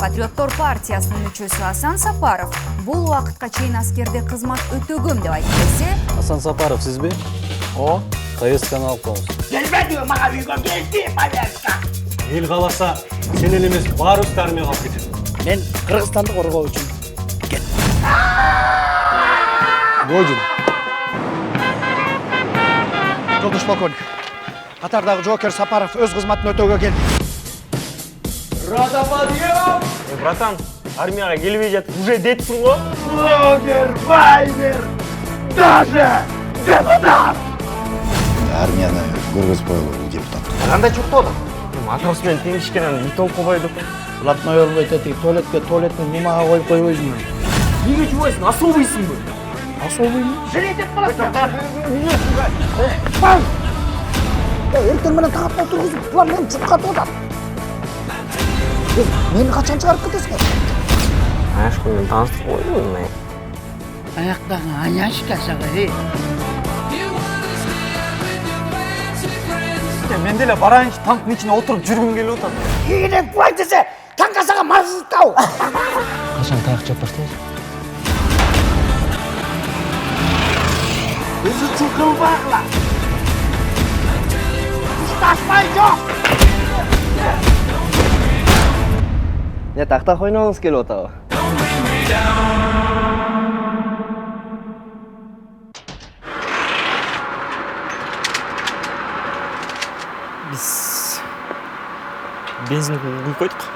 Патриоттор партиясынын мүчөсү Асан Сапаров бул убакытка чейин аскерде кызмат өтөгөм деп айтып келсе, Асан Сапаров сизби? О, Повестканы алып коңуз. Келбеди мага үйгө келди повестка. ел қаласа, сен эле эмес, баарыбызды армияга алып кетет. Мен Кыргызстанды коргоо үчүн Годин. жолдош полковник. Катардагы жоокер Сапаров өз кызматын өтөөгө келди. Братан, армияга келбей жатып, уже детсиң го? Блогер, байнер, даже депутат. Армияны көргөзүп коелу бул депутат. Кандай чуртоду? Матрос менен теңишкен аны ит болбойду. Блатной болбойт этиги туалетке нумага коюп койбойсуң. Неге жубайсың? Особыйсыңбы? Жилетип калат. Эртең менен тагап отургузуп, булар мени чуркатып атат. Мени качан чыгарып кетесиңер? Аяшка менен таанышып койдум. Аяқтағы Аняшка сағай. Мен деле барайынчы танктын ичине отуруп жүргүм келип атат. Ийгиден кулай десе, танкасага маршруттау. Қашан таяқ жаппастайыз? Өзі чукылбагыла. Ушташпай жок. Не такта койногуңуз келип атабы? Биз бензин құйып қойдық.